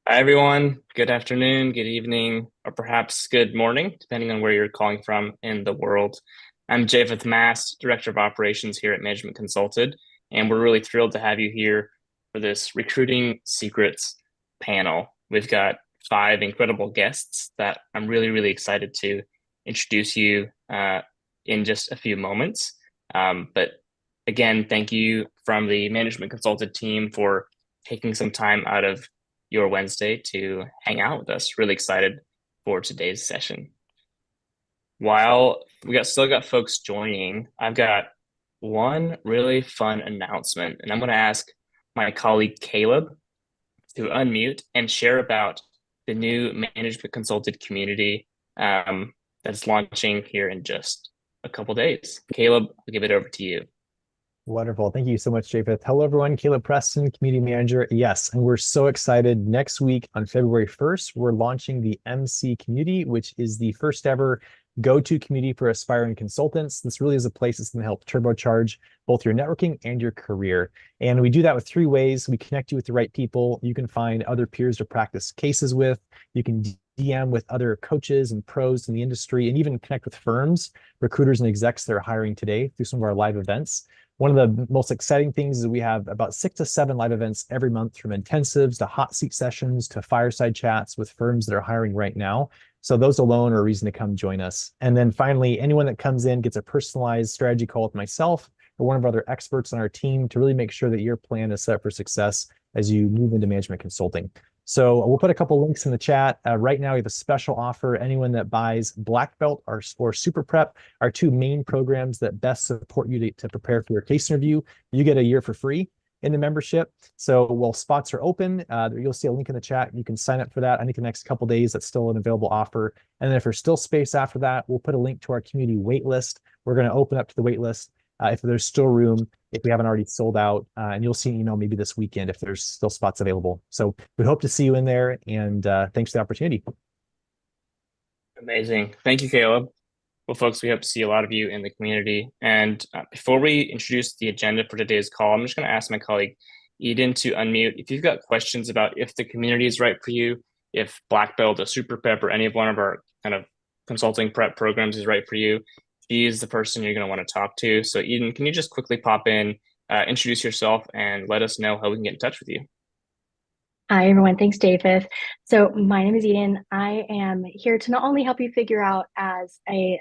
Hi, everyone. Good afternoon, good evening, or perhaps good morning, depending on where you're calling from in the world. I'm Javeth Mast, Director of Operations here at Management Consulted, and we're really thrilled to have you here for this Recruiting Secrets panel. We've got five incredible guests that I'm really excited to introduce you in just a few moments. But again, thank you from the Management Consulted team for taking some time out of your Wednesday to hang out with us. Really excited for today's session. While still got folks joining, I've got one really fun announcement, and I'm going to ask my colleague Caleb to unmute and share about the new management consulted community that's launching here in just a couple days. Caleb, I'll give it over to you. Wonderful. Thank you so much, Japheth. Hello, everyone. Caleb Preston, Community Manager. Yes, and we're so excited. Next week on February 1st, we're launching the MC Community, which is the first ever go-to community for aspiring consultants. This really is a place that's going to help turbocharge both your networking and your career. And we do that with three ways. We connect you with the right people. You can find other peers to practice cases with. You can DM with other coaches and pros in the industry, and even connect with firms, recruiters, and execs that are hiring today through some of our live events. One of the most exciting things is we have about 6 to 7 live events every month, from intensives to hot seat sessions to fireside chats with firms that are hiring right now. So those alone are a reason to come join us. And then finally, anyone that comes in gets a personalized strategy call with myself or one of our other experts on our team to really make sure that your plan is set up for success as you move into management consulting. So we'll put a couple links in the chat. Right now, we have a special offer. Anyone that buys Black Belt or Super Prep, our two main programs that best support you to prepare for your case interview, you get a year for free in the membership. So while spots are open, you'll see a link in the chat. You can sign up for that. I think the next couple days, that's still an available offer. And then if there's still space after that, we'll put a link to our community wait list. We're going to open up to the wait list if there's still room, if we haven't already sold out, and you'll see an email maybe this weekend if there's still spots available. So we hope to see you in there, and thanks for the opportunity. Amazing. Thank you, Caleb. Well, folks, we hope to see a lot of you in the community. And before we introduce the agenda for today's call, I'm just going to ask my colleague Eden to unmute. If you've got questions about if the community is right for you, if Black Belt or Super Prep or any of one of our kind of consulting prep programs is right for you, she is the person you're going to want to talk to. So, Eden, can you just quickly pop in, introduce yourself, and let us know how we can get in touch with you? Hi, everyone. Thanks, David. So my name is Eden. I am here to not only help you figure out as a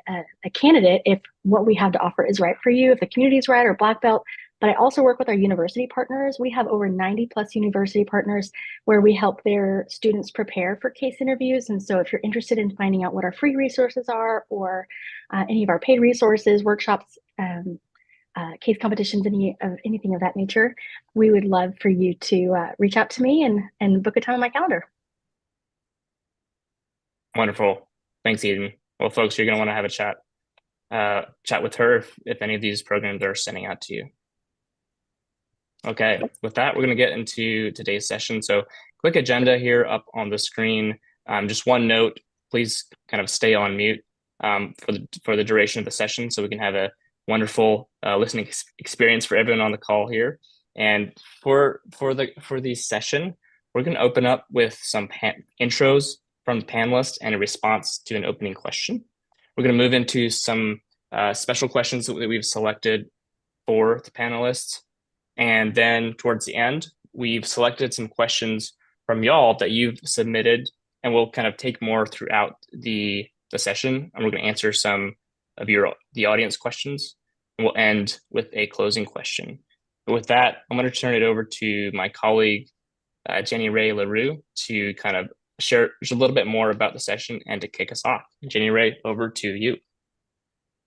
candidate if what we have to offer is right for you, if the community is right or Black Belt, but I also work with our university partners. We have over 90 plus university partners where we help their students prepare for case interviews. And so if you're interested in finding out what our free resources are or any of our paid resources, workshops, case competitions, anything of that nature, we would love for you to reach out to me and book a time on my calendar. Wonderful. Thanks, Eden. Well, folks, you're going to want to have a chat with her if any of these programs are sending out to you. Okay, with that, we're going to get into today's session. So quick agenda here up on the screen. Just one note, please kind of stay on mute for the duration of the session so we can have a wonderful listening experience for everyone on the call here. And for the session, we're going to open up with some intros from the panelists and a response to an opening question. We're going to move into some special questions that we've selected for the panelists. And then towards the end, we've selected some questions from y'all that you've submitted, and we'll kind of take more throughout the session. And we're going to answer some of the audience questions. And we'll end with a closing question. But with that, I'm going to turn it over to my colleague, Jenny Ray LaRue, to kind of share just a little bit more about the session and to kick us off. Jenny Ray, over to you.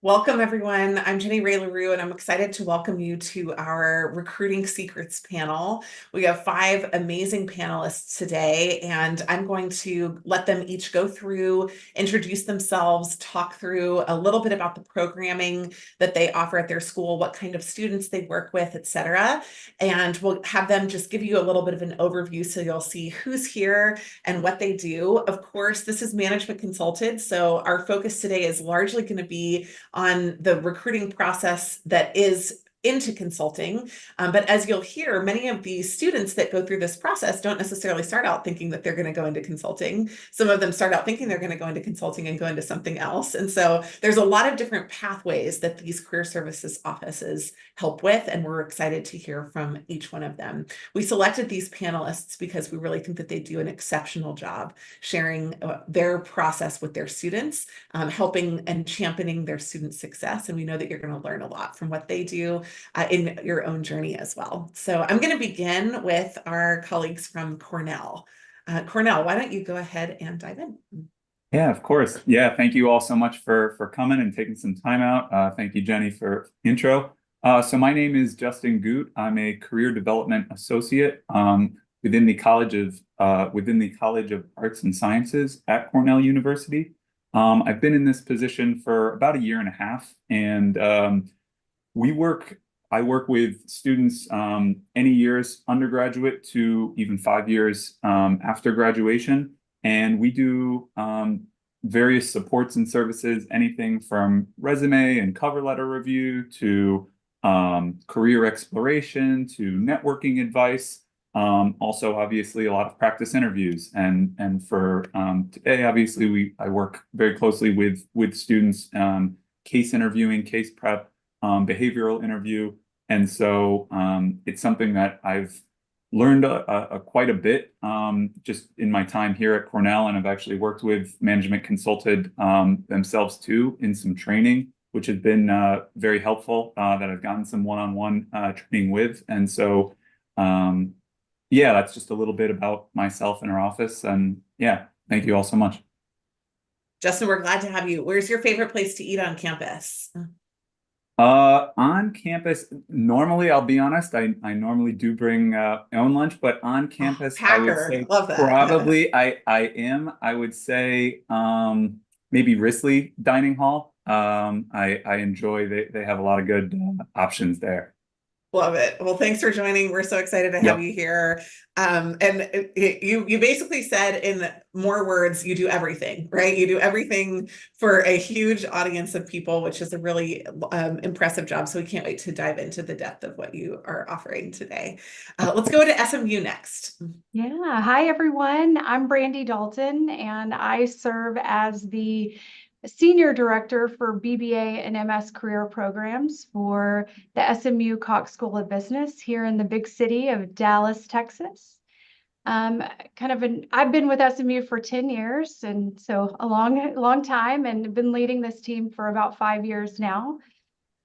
Welcome, everyone. I'm Jenny Ray LaRue, and I'm excited to welcome you to our Recruiting Secrets panel. We have 5 amazing panelists today, and I'm going to let them each go through, introduce themselves, talk through a little bit about the programming that they offer at their school, what kind of students they work with, etc. And we'll have them just give you a little bit of an overview so you'll see who's here and what they do. Of course, this is Management Consulted, so our focus today is largely going to be on the recruiting process that is into consulting. But as you'll hear, many of these students that go through this process don't necessarily start out thinking that they're going to go into consulting. Some of them start out thinking they're going to go into consulting and go into something else. And so there's a lot of different pathways that these career services offices help with, and we're excited to hear from each one of them. We selected these panelists because we really think that they do an exceptional job sharing their process with their students, helping and championing their student success. And we know that you're going to learn a lot from what they do in your own journey as well. So I'm going to begin with our colleagues from Cornell. Cornell, why don't you go ahead and dive in? Yeah, of course. Yeah, thank you all so much for coming and taking some time out. Thank you, Jenny, for intro. So my name is Justin Goot. I'm a career development associate within the College of Arts and Sciences at Cornell University. I've been in this position for about a year and a half, and I work with students any years undergraduate to even 5 years after graduation. And we do various supports and services, anything from resume and cover letter review to career exploration to networking advice. Also, obviously, a lot of practice interviews. And for today, obviously, I work very closely with students, case interviewing, case prep, behavioral interview. And so it's something that I've learned quite a bit just in my time here at Cornell, and I've actually worked with management consulted themselves too in some training, which has been very helpful, that I've gotten some one-on-one training with. And so yeah, that's just a little bit about myself and our office. And yeah, thank you all so much. Justin, we're glad to have you. Where's your favorite place to eat on campus? On campus, normally, I'll be honest, I normally do bring my own lunch, but on campus, I would Packer, say love that. probably I would say maybe Risley Dining Hall. I enjoy, they have a lot of good options there. Love it. Well, thanks for joining. We're so excited to have you here. And you basically said in more words, you do everything, right? You do everything for a huge audience of people, which is a really impressive job. So we can't wait to dive into the depth of what you are offering today. Let's go to SMU next. Yeah. Hi, everyone. I'm Brandy Dalton, and I serve as the Senior Director for BBA and MS career programs for the SMU Cox School of Business here in the big city of Dallas, Texas. I've been with SMU for 10 years, and so a long time, and been leading this team for about 5 years now.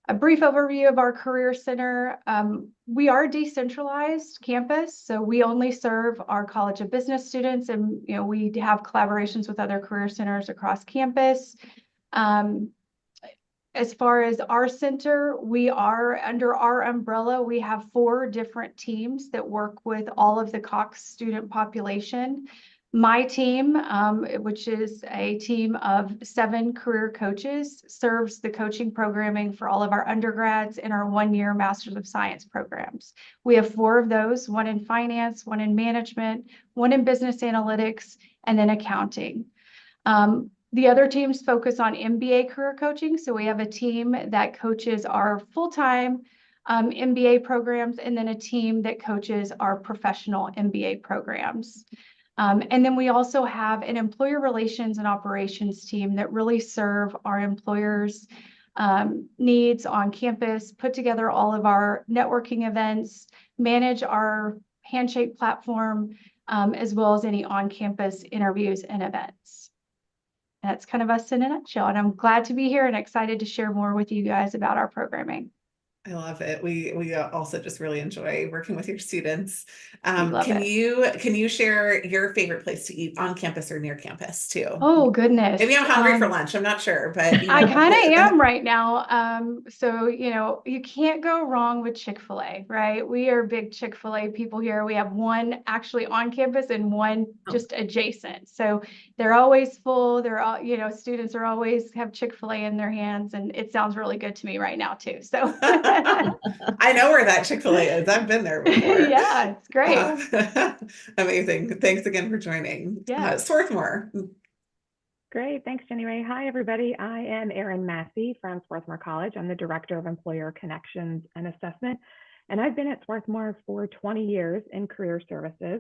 A brief overview of our Career Center. We are a decentralized campus, so we only serve our College of Business students, and we have collaborations with other career centers across campus. As far as our center, we are under our umbrella. We have 4 different teams that work with all of the Cox student population. My team, which is a team of 7 career coaches, serves the coaching programming for all of our undergrads in our 1-year Masters of Science programs. We have 4 of those, 1 in finance, 1 in management, 1 in business analytics, and then accounting. The other teams focus on MBA career coaching. So we have a team that coaches our full-time MBA programs, and then a team that coaches our professional MBA programs. And then we also have an employer relations and operations team that really serve our employers' needs on campus, put together all of our networking events, manage our Handshake platform, as well as any on-campus interviews and events. That's kind of us in a nutshell, and I'm glad to be here and excited to share more with you guys about our programming. I love it. We also just really enjoy working with your students. Love Can it. you share your favorite place to eat on campus or near campus too? Oh, goodness. Maybe I'm hungry for lunch. I'm not sure, but I kind of am right now. So, you can't go wrong with Chick-fil-A, right? We are big Chick-fil-A people here. We have 1 actually on campus and 1 just adjacent. So they're always full. They're all, students are always have Chick-fil-A in their hands, and it sounds really good to me right now too. So I know where that Chick-fil-A is. I've been there before. Yeah, it's great. Amazing. Thanks again for joining. Yeah. Swarthmore. Great. Thanks, Jenny Ray. Hi, everybody. I am Erin Massey from Swarthmore College. I'm the Director of Employer Connections and Assessment, and I've been at Swarthmore for 20 years in career services.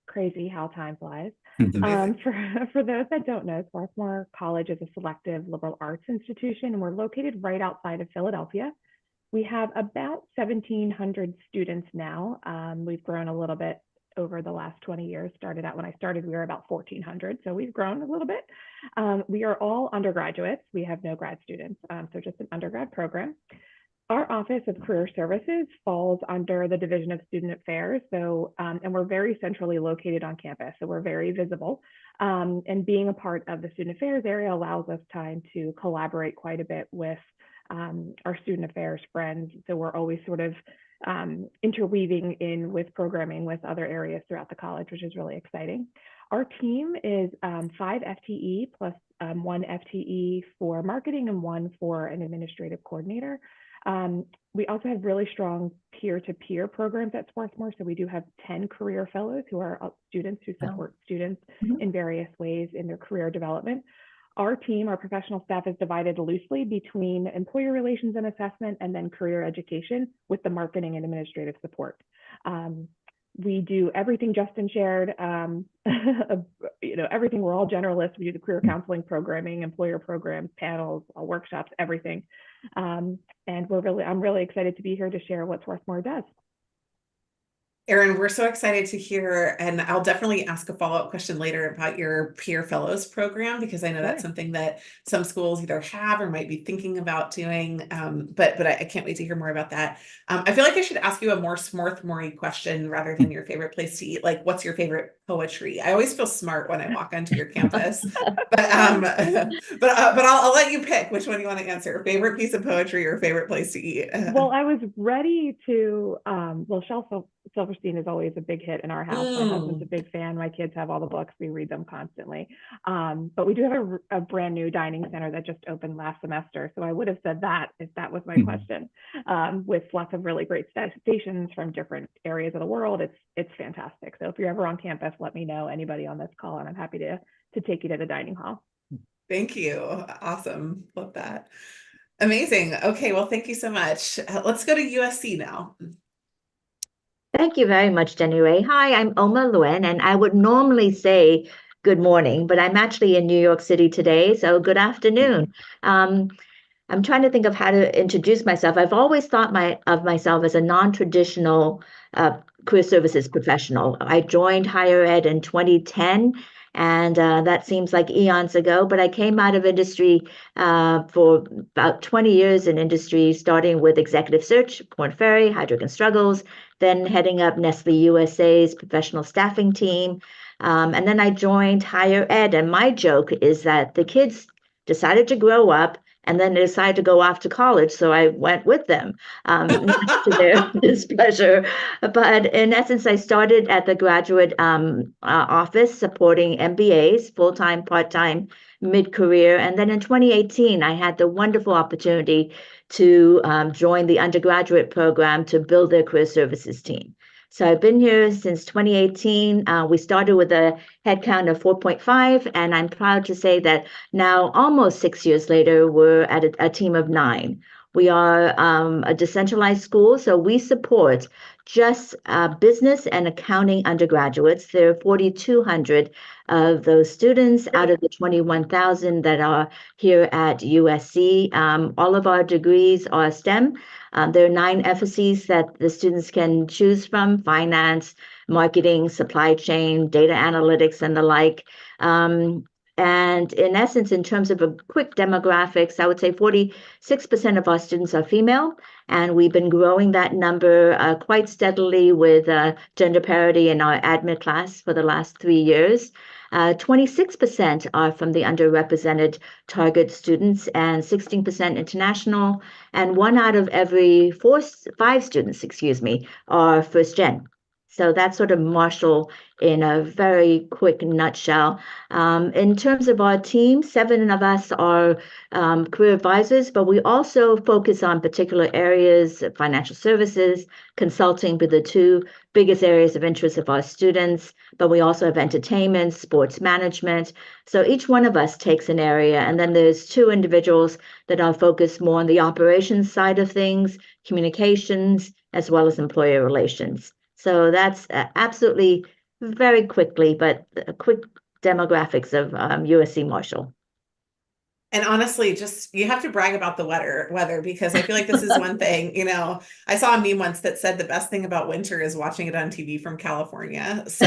Crazy how time flies. For those that don't know, Swarthmore College is a selective liberal arts institution, and we're located right outside of Philadelphia. We have about 1,700 students now. We've grown a little bit over the last 20 years. Started out when I started, we were about 1,400. So we've grown a little bit. We are all undergraduates. We have no grad students, so just an undergrad program. Our Office of Career Services falls under the Division of Student Affairs. So, and we're very centrally located on campus. So we're very visible. And being a part of the Student Affairs area allows us time to collaborate quite a bit with our student affairs friends. So we're always sort of interweaving in with programming with other areas throughout the college, which is really exciting. Our team is 5 FTE plus 1 FTE for marketing and 1 for an administrative coordinator. We also have really strong peer-to-peer programs at Swarthmore. So we do have 10 career fellows who are students who support students in various ways in their career development. Our team, our professional staff, is divided loosely between employer relations and assessment and then career education with the marketing and administrative support. We do everything Justin shared, everything. We're all generalists. We do the career counseling, programming, employer programs, panels, workshops, everything. And I'm really excited to be here to share what Swarthmore does. Erin, we're so excited to hear, and I'll definitely ask a follow-up question later about your peer fellows program, because I know that's something that some schools either have or might be thinking about doing. But I can't wait to hear more about that. I feel like I should ask you a more Swarthmore-y question rather than your favorite place to eat. Like, what's your favorite poetry? I always feel smart when I walk onto your campus, but I'll let you pick which one you want to answer: favorite piece of poetry or favorite place to eat. Well, I was ready to. Silverstein is always a big hit in our house. My husband's a big fan. My kids have all the books. We read them constantly. But we do have a brand new dining center that just opened last semester. So I would have said that if that was my question, with lots of really great stations from different areas of the world. It's fantastic. So if you're ever on campus, let me know, anybody on this call, and I'm happy to take you to the dining hall. Thank you. Awesome. Love that. Amazing. Okay, well, thank you so much. Let's go to USC now. Thank you very much, Jenny Ray. Hi, I'm Oma Luen, and I would normally say good morning, but I'm actually in New York City today, so good afternoon. I'm trying to think of how to introduce myself. I've always thought of myself as a non-traditional career services professional. I joined higher ed in 2010, and that seems like eons ago, but I came out of industry for about 20 years in industry, starting with executive search, Korn Ferry, Heidrick and Struggles, then heading up Nestle USA's professional staffing team. And then I joined higher ed, and my joke is that the kids decided to grow up and then they decided to go off to college. So I went with them, not to their displeasure. But in essence, I started at the graduate office supporting MBAs, full-time, part-time, mid-career. And then in 2018, I had the wonderful opportunity to join the undergraduate program to build their career services team. So I've been here since 2018. We started with a headcount of 4.5, and I'm proud to say that now, almost 6 years later, we're at a team of 9. We are a decentralized school, so we support just business and accounting undergraduates. There are 4,200 of those students out of the 21,000 that are here at USC. All of our degrees are STEM. There are 9 FSCs that the students can choose from: finance, marketing, supply chain, data analytics, and the like. And in essence, in terms of a quick demographics, I would say 46% of our students are female, and we've been growing that number quite steadily with gender parity in our admit class for the last 3 years. 26% are from the underrepresented target students and 16% international, and 1 out of every 5 students, are first gen. So that's sort of Marshall in a very quick nutshell. In terms of our team, 7 of us are career advisors, but we also focus on particular areas, financial services, consulting be the 2 biggest areas of interest of our students, but we also have entertainment, sports management. So each one of us takes an area, and then there's 2 individuals that are focused more on the operations side of things, communications, as well as employer relations. So that's absolutely very quickly, but quick demographics of USC Marshall. And honestly, just you have to brag about the weather because I feel like this is one thing, I saw a meme once that said the best thing about winter is watching it on TV from California. So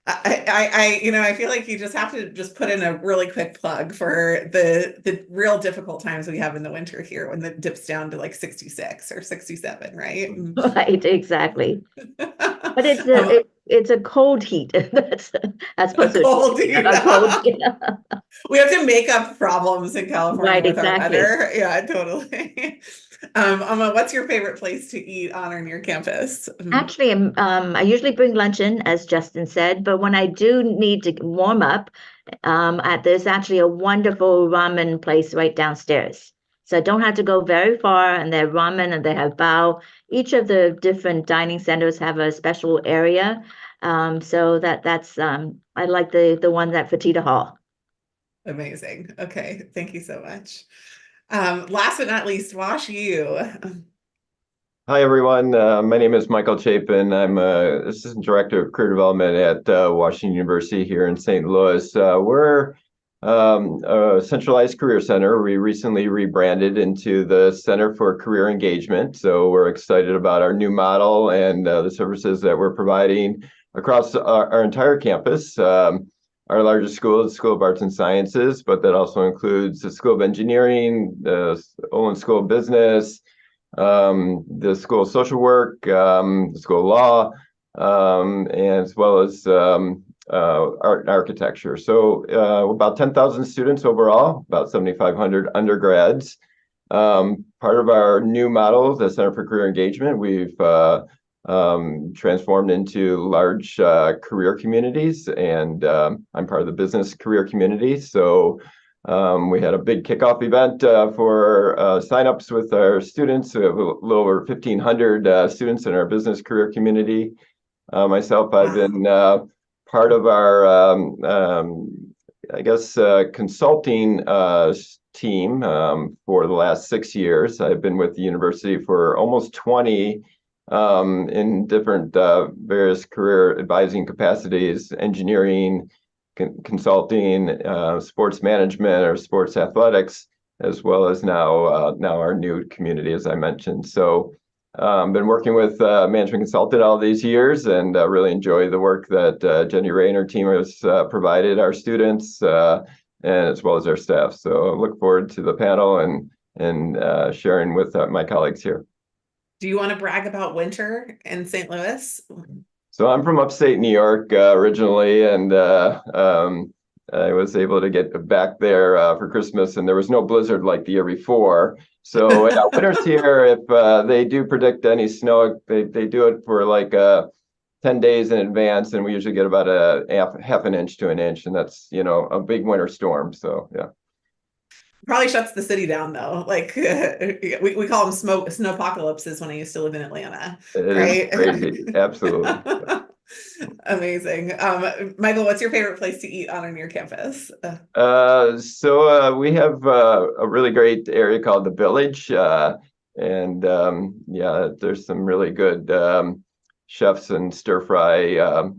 I feel like you just have to just put in a really quick plug for the real difficult times we have in the winter here when it dips down to like 66 or 67, right? Right, exactly. But it's a cold heat. That's supposed a cold heat. A cold heat. We have to make up problems in California Right, with exactly. our weather. Yeah, totally. Amma, what's your favorite place to eat on or near campus? Actually, I usually bring lunch in, as Justin said, but when I do need to warm up, there's actually a wonderful ramen place right downstairs. So I don't have to go very far, and they have ramen and they have bao. Each of the different dining centers have a special area. So that's I like the one at Fatita Hall. Amazing. Okay, thank you so much. Last but not least, Wash, you. Hi, everyone. My name is Michael Chapin. I'm Assistant Director of Career Development at Washington University here in St. Louis. We're a centralized career center. We recently rebranded into the Center for Career Engagement. So we're excited about our new model and the services that we're providing across our entire campus. Our largest school is the School of Arts and Sciences, but that also includes the School of Engineering, the Olin School of Business, the School of Social Work, the School of Law, and as well as art and architecture. So about 10,000 students overall, about 7,500 undergrads. Part of our new model, the Center for Career Engagement, we've transformed into large career communities, and I'm part of the business career community. So we had a big kickoff event for signups with our students. We have a little over 1,500 students in our business career community. Myself, I've been part of our, consulting team for the last 6 years. I've been with the university for almost 20 in different various career advising capacities, engineering, consulting, sports management or sports athletics, as well as now our new community, as I mentioned. So been working with management consultant all these years, and really enjoy the work that Jenny Ray and her team has provided our students and as well as our staff. So I look forward to the panel and sharing with my colleagues here. Do you want to brag about winter in St. Louis? So I'm from upstate New York originally, and I was able to get back there for Christmas, and there was no blizzard like the year before. So yeah, winter's here. If they do predict any snow, they do it for like 10 days in advance, and we usually get about a half an inch to an inch, and that's a big winter storm. So yeah. Probably shuts the city down though. Like we call them snowpocalypses when I used to live in Atlanta. It is crazy. Absolutely. Amazing. Michael, what's your favorite place to eat on or near campus? So we have a really great area called the Village, and yeah, there's some really good chefs and stir fry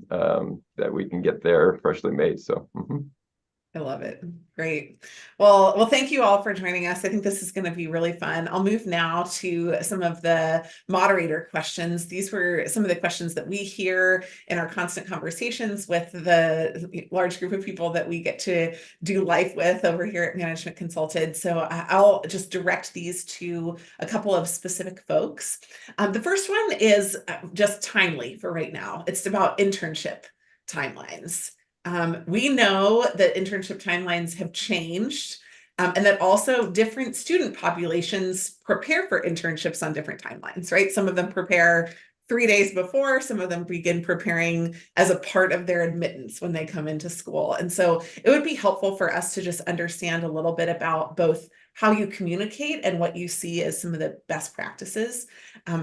that we can get there, freshly made. So. I love it. Great. Well, thank you all for joining us. I think this is going to be really fun. I'll move now to some of the moderator questions. These were some of the questions that we hear in our constant conversations with the large group of people that we get to do life with over here at Management Consulted. So I'll just direct these to a couple of specific folks. The first one is just timely for right now. It's about internship timelines. We know that internship timelines have changed, and that also different student populations prepare for internships on different timelines, right? Some of them prepare 3 days before. Some of them begin preparing as a part of their admittance when they come into school. And so it would be helpful for us to just understand a little bit about both how you communicate and what you see as some of the best practices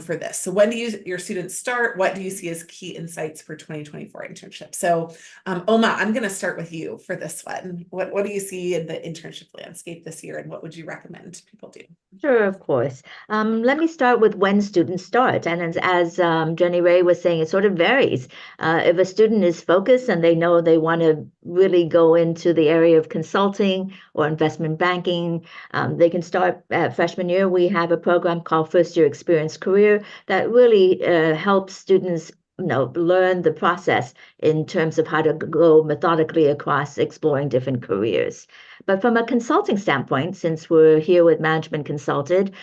for this. So when do your students start? What do you see as key insights for 2024 internship? So Oma, I'm going to start with you for this one. What do you see in the internship landscape this year, and what would you recommend people do? Sure, of course. Let me start with when students start. And as Jenny Ray was saying, it sort of varies. If a student is focused and they know they want to really go into the area of consulting or investment banking, they can start at freshman year. We have a program called First Year Experience Career that really helps students learn the process in terms of how to go methodically across exploring different careers. But from a consulting standpoint, since we're here with Management Consulted,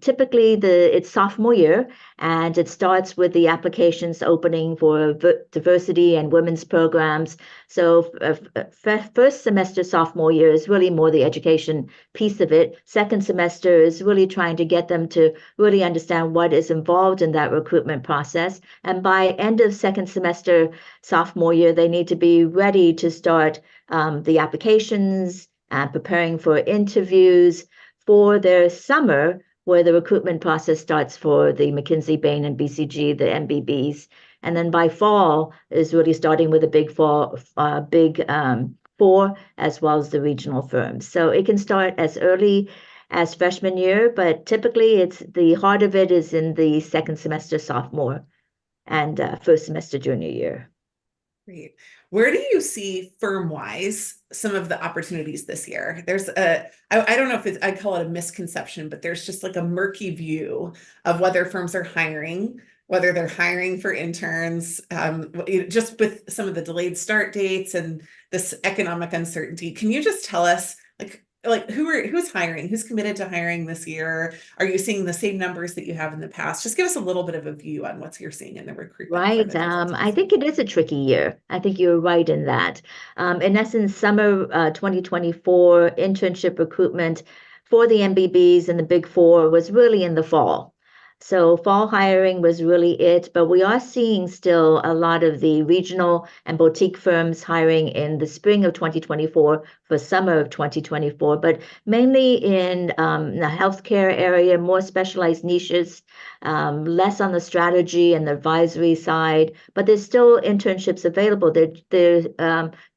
typically it's sophomore year, and it starts with the applications opening for diversity and women's programs. So first semester sophomore year is really more the education piece of it. Second semester is really trying to get them to really understand what is involved in that recruitment process. And by end of second semester sophomore year, they need to be ready to start the applications and preparing for interviews for their summer, where the recruitment process starts for the McKinsey, Bain, and BCG, the MBBs. And then by fall is really starting with the big four, as well as the regional firms. So it can start as early as freshman year, but typically it's the heart of it is in the second semester sophomore and first semester junior year. Great. Where do you see firm-wise some of the opportunities this year? There's I don't know if I call it a misconception, but there's just like a murky view of whether firms are hiring, whether they're hiring for interns, just with some of the delayed start dates and this economic uncertainty. Can you just tell us who's hiring, who's committed to hiring this year? Are you seeing the same numbers that you have in the past? Just give us a little bit of a view on what you're seeing in the recruitment. Right. I think it is a tricky year. I think you're right in that. In essence, summer 2024 internship recruitment for the MBBs and the Big Four was really in the fall. So fall hiring was really it, but we are seeing still a lot of the regional and boutique firms hiring in the spring of 2024 for summer of 2024, but mainly in the healthcare area, more specialized niches, less on the strategy and the advisory side, but there's still internships available. They're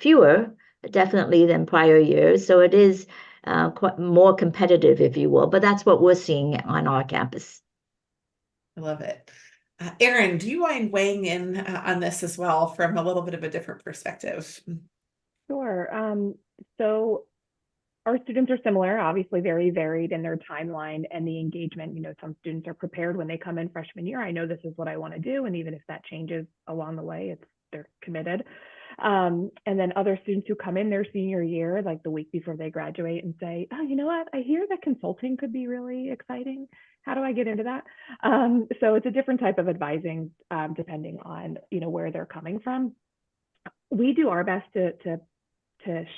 fewer, definitely, than prior years. So it is quite more competitive, if you will, but that's what we're seeing on our campus. I love it. Erin, do you mind weighing in on this as well from a little bit of a different perspective? Sure. So our students are similar, obviously very varied in their timeline and the engagement. Some students are prepared when they come in freshman year. I know this is what I want to do. And even if that changes along the way, they're committed. And then other students who come in their senior year, like the week before they graduate, and say, oh, you know what? I hear that consulting could be really exciting. How do I get into that? So it's a different type of advising depending on, where they're coming from. We do our best to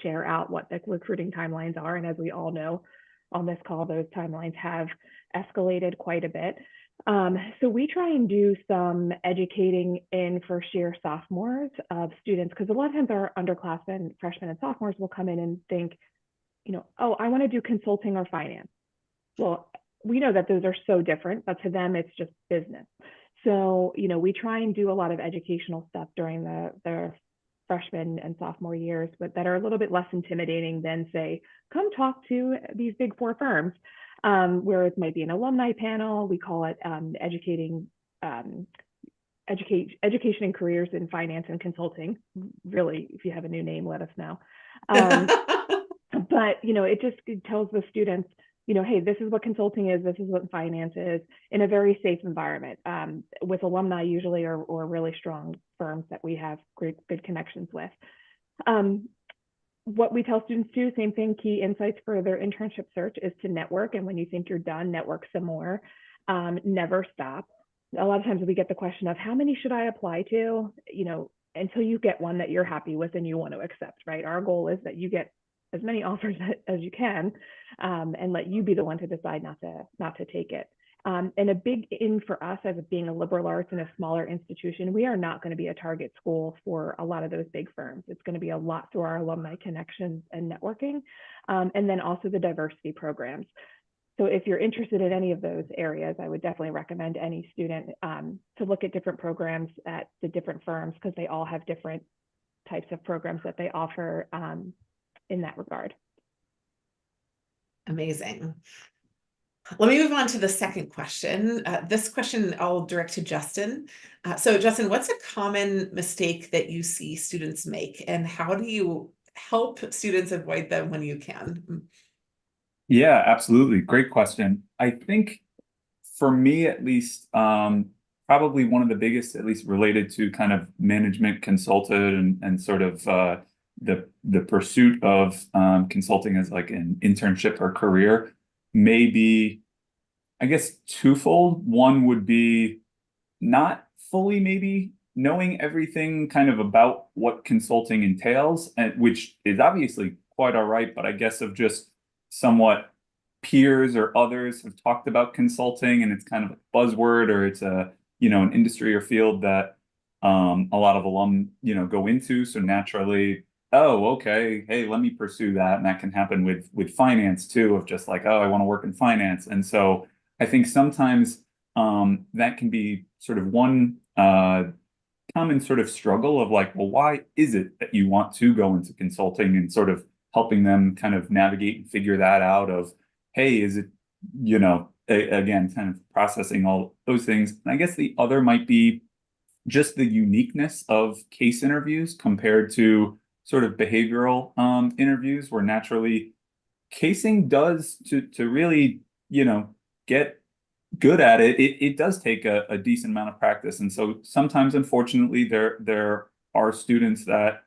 share out what the recruiting timelines are. And as we all know on this call, those timelines have escalated quite a bit. So we try and do some educating in first year sophomores of students, because a lot of times our underclassmen, freshmen and sophomores will come in and think, oh, I want to do consulting or finance. Well, we know that those are so different, but to them, it's just business. So, we try and do a lot of educational stuff during the freshman and sophomore years, but that are a little bit less intimidating than, say, come talk to these Big Four firms, where it might be an alumni panel. We call it education and careers in finance and consulting. Really, if you have a new name, let us know. But, it tells the students, hey, this is what consulting is, this is what finance is, in a very safe environment, with alumni usually or really strong firms that we have good connections with. What we tell students too, same thing, key insights for their internship search is to network. And when you think you're done, network some more. Never stop. A lot of times we get the question of how many should I apply to, until you get one that you're happy with and you want to accept, right? Our goal is that you get as many offers as you can, and let you be the one to decide not to take it. And a big in for us as being a liberal arts and a smaller institution, we are not going to be a target school for a lot of those big firms. It's going to be a lot through our alumni connections and networking, and then also the diversity programs. So if you're interested in any of those areas, I would definitely recommend any student to look at different programs at the different firms, because they all have different types of programs that they offer in that regard. Amazing. Let me move on to the second question. This question I'll direct to Justin. So Justin, what's a common mistake that you see students make, and how do you help students avoid them when you can? Yeah, absolutely. Great question. I think for me, at least, probably one of the biggest, at least related to kind of management consulted and sort of the pursuit of consulting as like an internship or career, may be, I guess, twofold. One would be not fully maybe knowing everything kind of about what consulting entails, and which is obviously quite all right, but I guess of just somewhat peers or others have talked about consulting and it's kind of a buzzword, or it's a, an industry or field that a lot of alum, go into. So naturally, oh, okay, hey, let me pursue that. And that can happen with finance too, of just like, oh, I want to work in finance. And so I think sometimes that can be sort of one common sort of struggle of like, well, why is it that you want to go into consulting, and sort of helping them kind of navigate and figure that out of, hey, is it, again, kind of processing all those things. And I guess the other might be just the uniqueness of case interviews compared to sort of behavioral interviews, where naturally casing does to really, get good at it, it does take a decent amount of practice. And so sometimes, unfortunately, there are students that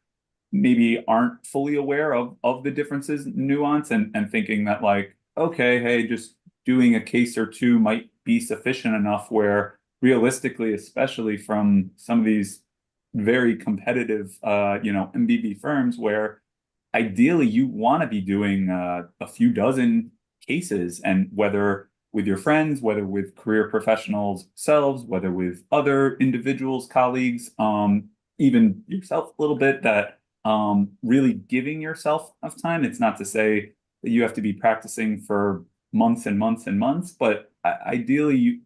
maybe aren't fully aware of the differences, nuance, and thinking that like, okay, hey, just doing a case or two might be sufficient enough, where realistically, especially from some of these very competitive, MBB firms, where ideally you want to be doing a few dozen cases, and whether with your friends, whether with career professionals themselves, whether with other individuals, colleagues, even yourself a little bit, that really giving yourself enough time. It's not to say that you have to be practicing for months and months and months, but ideally,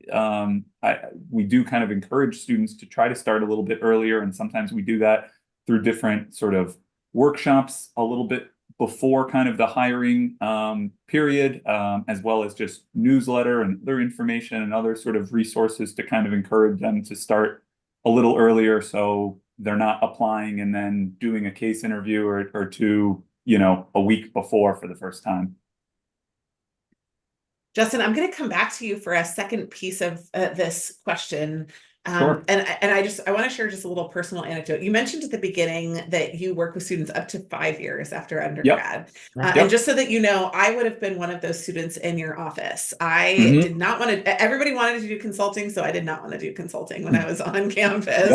we do kind of encourage students to try to start a little bit earlier. And sometimes we do that through different sort of workshops a little bit before kind of the hiring period, as well as just newsletter and other information and other sort of resources to kind of encourage them to start a little earlier, so they're not applying and then doing a case interview or two, a week before for the first time. Justin, I'm going to come back to you for a second piece of this question. Sure. And I want to share just a little personal anecdote. You mentioned at the beginning that you work with students up to 5 years after undergrad. Yep. And just so that you know, I would have been one of those students in your office. I did not want to, everybody wanted to do consulting, so I did not want to do consulting when I was on campus.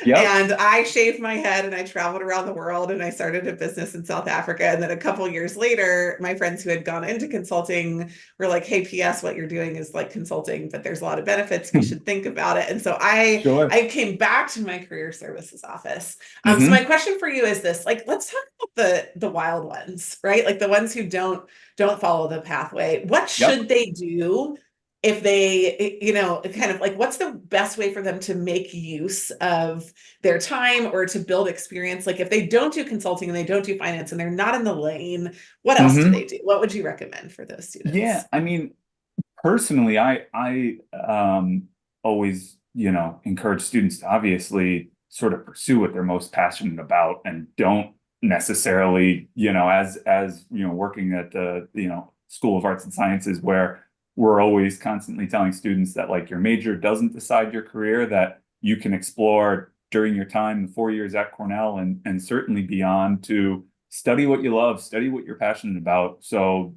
Yep. And I shaved my head and I traveled around the world, and I started a business in South Africa. And then a couple years later, my friends who had gone into consulting were like, hey, PS, what you're doing is like consulting, but there's a lot of benefits. You should think about it. And so I came back to my career services office. So my question for you is this: like, let's talk about the wild ones, right? Like the ones who don't follow the pathway. What should they do if they, kind of like, what's the best way for them to make use of their time or to build experience? Like if they don't do consulting and they don't do finance and they're not in the lane, what else do they do? What would you recommend for those students? Yeah, I mean, personally, I always, encourage students to obviously sort of pursue what they're most passionate about, and don't necessarily, as working at the, School of Arts and Sciences, where we're always constantly telling students that like your major doesn't decide your career, that you can explore during your time, the 4 years at Cornell and certainly beyond, to study what you love, study what you're passionate about. So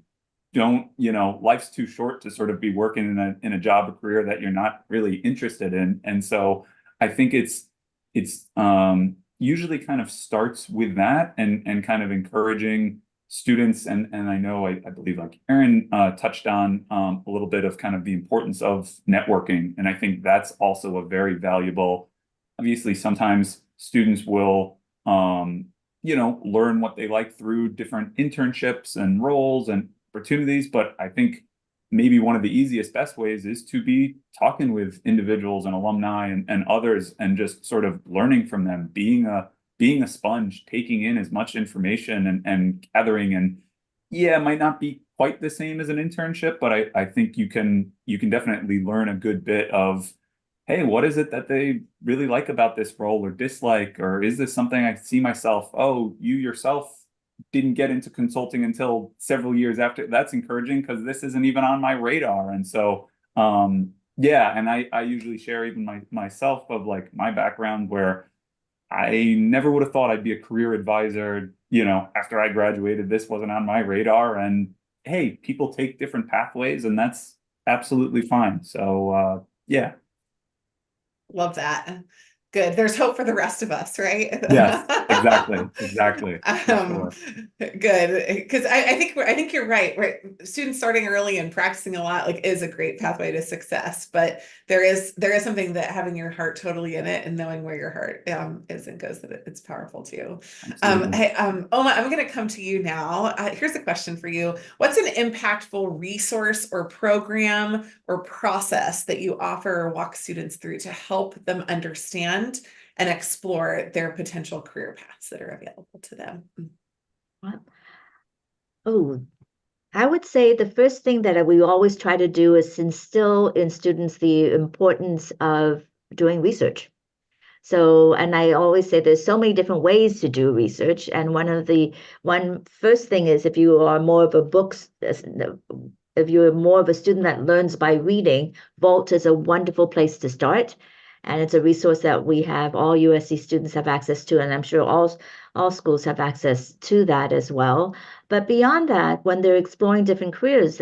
don't, life's too short to sort of be working in a job or career that you're not really interested in. And so I think it's usually kind of starts with that, and kind of encouraging students, and I know I believe like Erin touched on a little bit of kind of the importance of networking. And I think that's also a very valuable, obviously sometimes students will learn what they like through different internships and roles and opportunities. But I think maybe one of the easiest, best ways is to be talking with individuals and alumni and others, and just sort of learning from them, being a sponge, taking in as much information and gathering. And yeah, it might not be quite the same as an internship, but I think you can definitely learn a good bit of, hey, what is it that they really like about this role or dislike? Or is this something I see myself? Oh, you yourself didn't get into consulting until several years after. That's encouraging because this isn't even on my radar. And so, yeah, and I usually share even myself of like my background, where I never would have thought I'd be a career advisor. After I graduated, this wasn't on my radar. And hey, people take different pathways, and that's absolutely fine. So, yeah. Love that. Good. There's hope for the rest of us, right? Yes, exactly. For sure. Good. Because I think you're right. Right. Students starting early and practicing a lot is a great pathway to success. But there is something that having your heart totally in it and knowing where your heart is and goes, that it's powerful too. Hey, Oma, I'm going to come to you now. Here's a question for you. What's an impactful resource or program or process that you offer or walk students through to help them understand and explore their potential career paths that are available to them? Oh, I would say the first thing that we always try to do is instill in students the importance of doing research. So, and I always say there's so many different ways to do research. And one first thing is, if you are more of if you're more of a student that learns by reading, Vault is a wonderful place to start. And it's a resource that we have, all USC students have access to, and I'm sure all schools have access to that as well. But beyond that, when they're exploring different careers,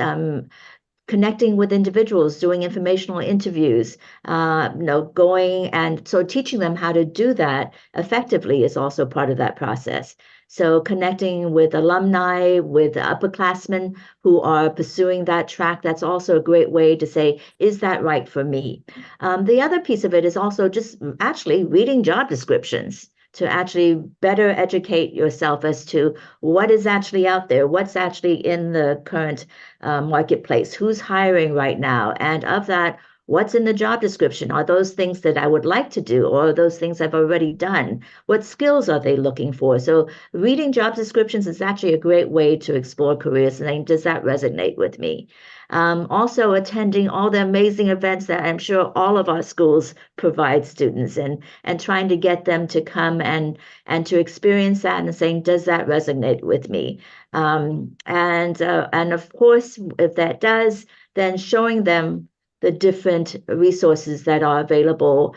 connecting with individuals, doing informational interviews, going and so teaching them how to do that effectively is also part of that process. So connecting with alumni, with upperclassmen who are pursuing that track, that's also a great way to say, is that right for me? The other piece of it is also just actually reading job descriptions to actually better educate yourself as to what is actually out there, what's actually in the current marketplace, who's hiring right now, and of that, what's in the job description? Are those things that I would like to do, or are those things I've already done? What skills are they looking for? So reading job descriptions is actually a great way to explore careers, and saying, does that resonate with me? Also attending all the amazing events that I'm sure all of our schools provide students, and trying to get them to come and to experience that, and saying, does that resonate with me? And of course, if that does, then showing them the different resources that are available,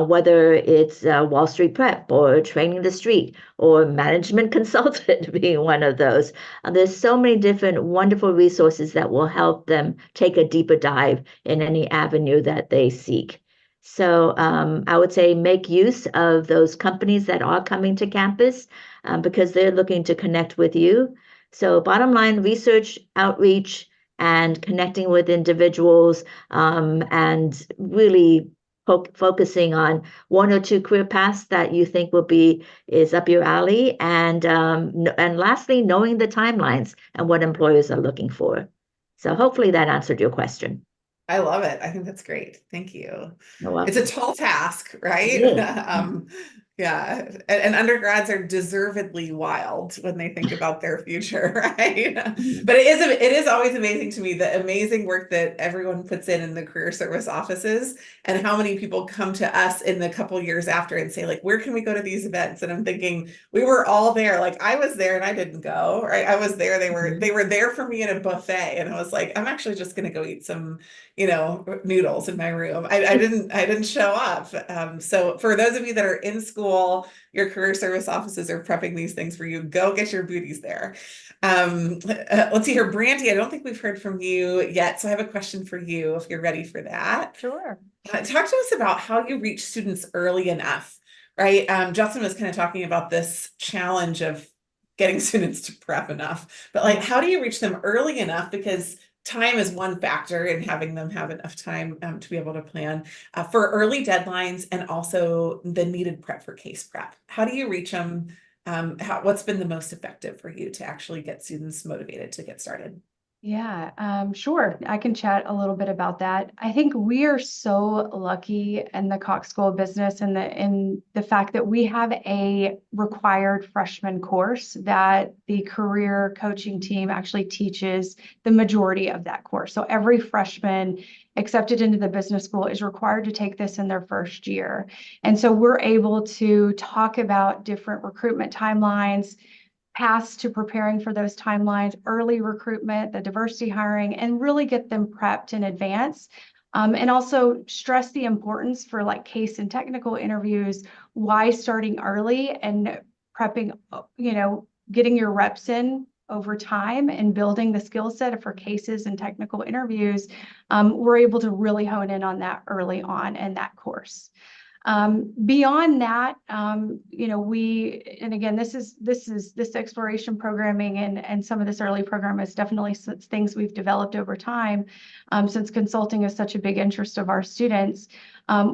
whether it's Wall Street Prep or Training the Street or Management Consultant being one of those. There's so many different wonderful resources that will help them take a deeper dive in any avenue that they seek. So I would say make use of those companies that are coming to campus because they're looking to connect with you. So bottom line, research, outreach, and connecting with individuals, and really focusing on one or two career paths that you think is up your alley, and lastly, knowing the timelines and what employers are looking for. So hopefully that answered your question. I love it. I think that's great. Thank you. You're welcome. It's a tall task, right? Yeah. Yeah, and undergrads are deservedly wild when they think about their future, right? But it is always amazing to me the amazing work that everyone puts in the career service offices, and how many people come to us in the couple years after and say, like, where can we go to these events? And I'm thinking, we were all there. Like, I was there and I didn't go, right? I was there. They were there for me in a buffet, and I was like, I'm actually just going to go eat some noodles in my room. I didn't show up. So for those of you that are in school, your career service offices are prepping these things for you. Go get your booties there. Let's see here, Brandy, I don't think we've heard from you yet. So I have a question for you if you're ready for that. Sure. Talk to us about how you reach students early enough, right? Justin was kind of talking about this challenge of getting students to prep enough, but like, how do you reach them early enough? Because time is one factor in having them have enough time to be able to plan for early deadlines and also the needed prep for case prep. How do you reach them? What's been the most effective for you to actually get students motivated to get started? Yeah, sure. I can chat a little bit about that. I think we are so lucky in the Cox School of Business and the fact that we have a required freshman course that the career coaching team actually teaches the majority of that course. So every freshman accepted into the business school is required to take this in their first year. And so we're able to talk about different recruitment timelines, paths to preparing for those timelines, early recruitment, the diversity hiring, and really get them prepped in advance. And also stress the importance for like case and technical interviews, why starting early and prepping, getting your reps in over time and building the skill set for cases and technical interviews. We're able to really hone in on that early on in that course. Beyond that, and again, this exploration programming and some of this early program is definitely things we've developed over time, since consulting is such a big interest of our students.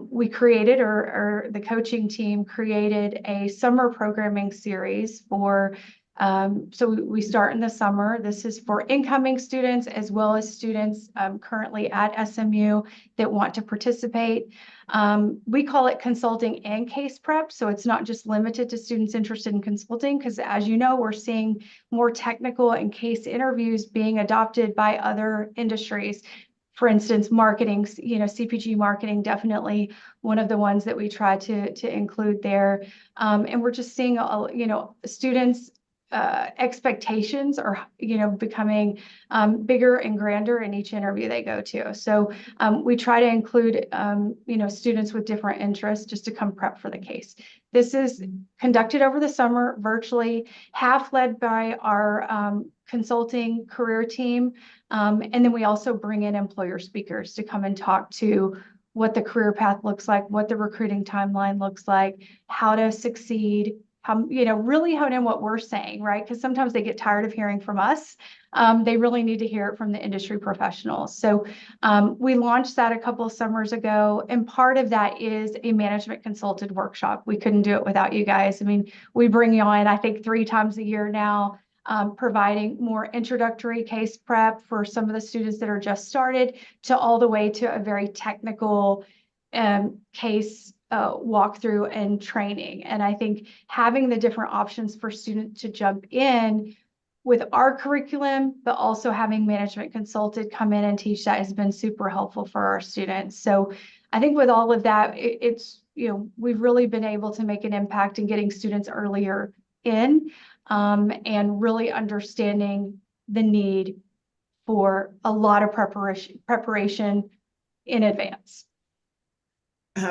We created, or the coaching team created, a summer programming series for. So we start in the summer. This is for incoming students as well as students currently at SMU that want to participate. We call it consulting and case prep. So it's not just limited to students interested in consulting, because as you know, we're seeing more technical and case interviews being adopted by other industries. For instance, marketing, CPG marketing, definitely one of the ones that we try to include there. And we're just seeing, students' expectations are, becoming bigger and grander in each interview they go to. So we try to include, students with different interests just to come prep for the case. This is conducted over the summer virtually, half led by our consulting career team. And then we also bring in employer speakers to come and talk to what the career path looks like, what the recruiting timeline looks like, how to succeed, really hone in what we're saying, right? Because sometimes they get tired of hearing from us. They really need to hear it from the industry professionals. So we launched that a couple of summers ago, and part of that is a management consulted workshop. We couldn't do it without you guys. I mean, we bring you on, I think, 3 times a year now, providing more introductory case prep for some of the students that are just started, to all the way to a very technical case walkthrough and training. And I think having the different options for students to jump in with our curriculum, but also having management consulted come in and teach that has been super helpful for our students. So I think with all of that, it's, we've really been able to make an impact in getting students earlier in, and really understanding the need for a lot of preparation in advance.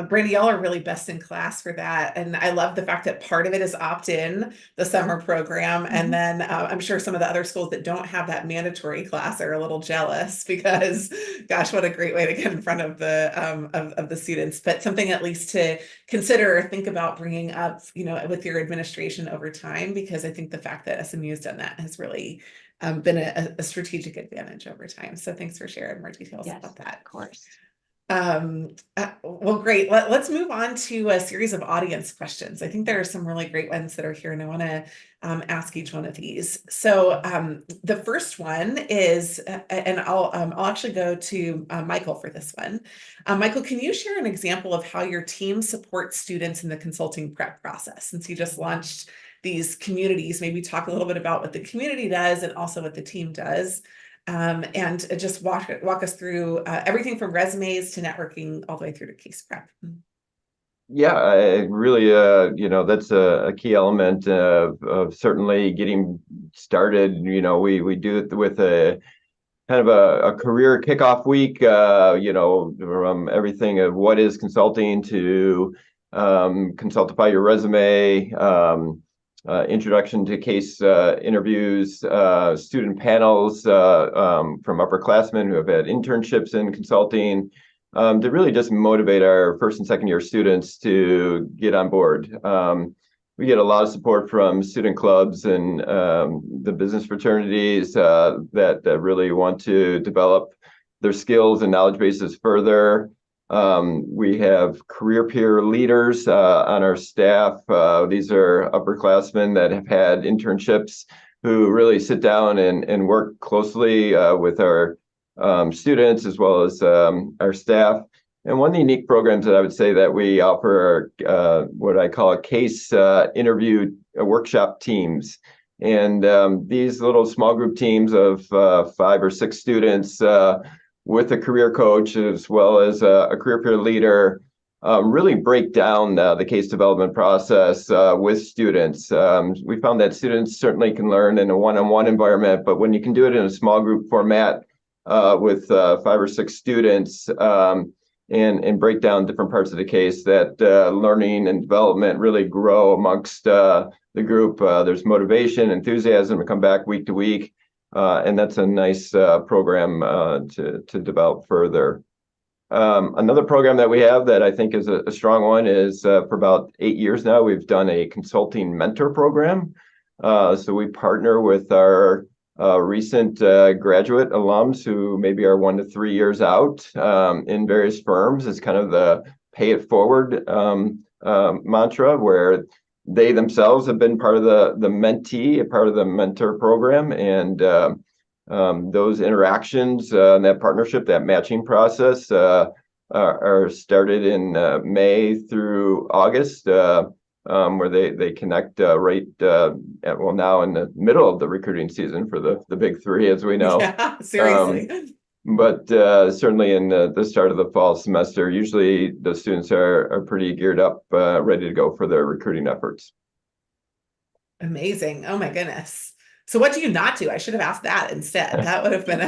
Brandy, y'all are really best in class for that. And I love the fact that part of it is opt-in, the summer program. Mm-hmm. And then I'm sure some of the other schools that don't have that mandatory class are a little jealous, because gosh, what a great way to get in front of the of the students. But something at least to consider or think about bringing up, with your administration over time, because I think the fact that SMU has done that has really been a strategic advantage over time. So thanks for sharing more details about that. Of course. Well, great. Let's move on to a series of audience questions. I think there are some really great ones that are here, and I want to ask each one of these. So the first one is, and I'll actually go to Michael for this one. Michael, can you share an example of how your team supports students in the consulting prep process? Since you just launched these communities, maybe talk a little bit about what the community does and also what the team does. And just walk us through everything from resumes to networking all the way through to case prep. Yeah, I really, that's a key element of certainly getting started. We do it with a kind of a career kickoff week, from everything of what is consulting to consultify your resume, introduction to case interviews, student panels from upperclassmen who have had internships in consulting, to really just motivate our first and second year students to get on board. we get a lot of support from student clubs and the business fraternities that really want to develop their skills and knowledge bases further. We have career peer leaders on our staff. These are upperclassmen that have had internships who really sit down and work closely with our students as well as our staff. And one of the unique programs that I would say that we offer are what I call case interview workshop teams. And these little small group teams of 5 or 6 students with a career coach as well as a career peer leader really break down the case development process with students. We found that students certainly can learn in a one-on-one environment, but when you can do it in a small group format with 5 or 6 students, and break down different parts of the case, that learning and development really grow amongst the group. There's motivation, enthusiasm to come back week to week, and that's a nice program to develop further. Another program that we have that I think is a strong one is for about 8 years now, we've done a consulting mentor program. So we partner with our recent graduate alums who maybe are 1 to 3 years out in various firms. It's kind of the pay it forward mantra, where they themselves have been part of the mentee, a part of the mentor program, and those interactions and that partnership, that matching process are started in May through August. Where they connect right now in the middle of the recruiting season for the big 3, as we know. Yeah, seriously. But certainly in the start of the fall semester, usually the students are pretty geared up, ready to go for their recruiting efforts. Amazing. Oh my goodness. So what do you not do? I should have asked that instead. That would have been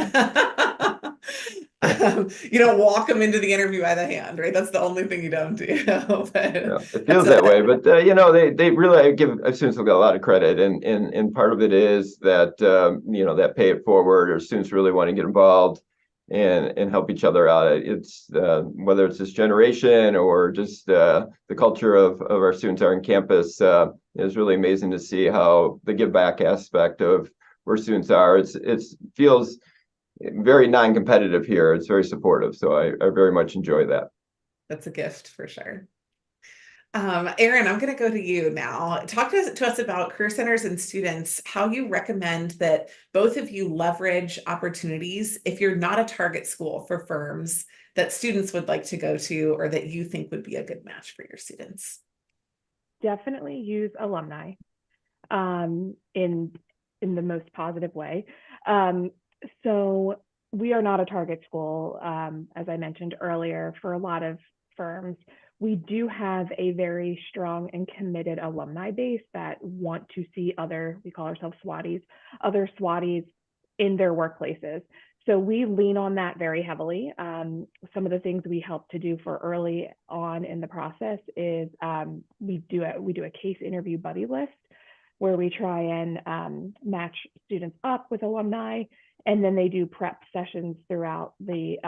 you don't walk them into the interview by the hand, right? That's the only thing you don't do. But yeah, it feels that way, but they really give students a lot of credit, and part of it is that that pay it forward, or students really want to get involved and help each other out. It's whether it's this generation or just the culture of our students are on campus, is really amazing to see how the give back aspect of where students are. It feels very non-competitive here. It's very supportive. So I very much enjoy that. That's a gift for sure. Erin, I'm going to go to you now. Talk to us about career centers and students, how you recommend that both of you leverage opportunities if you're not a target school for firms that students would like to go to, or that you think would be a good match for your students. Definitely use alumni in the most positive way. So we are not a target school, as I mentioned earlier, for a lot of firms. We do have a very strong and committed alumni base that want to see we call ourselves SWATties, other SWATties in their workplaces. So we lean on that very heavily. Some of the things we help to do for early on in the process is we do a case interview buddy list, where we try and match students up with alumni, and then they do prep sessions throughout the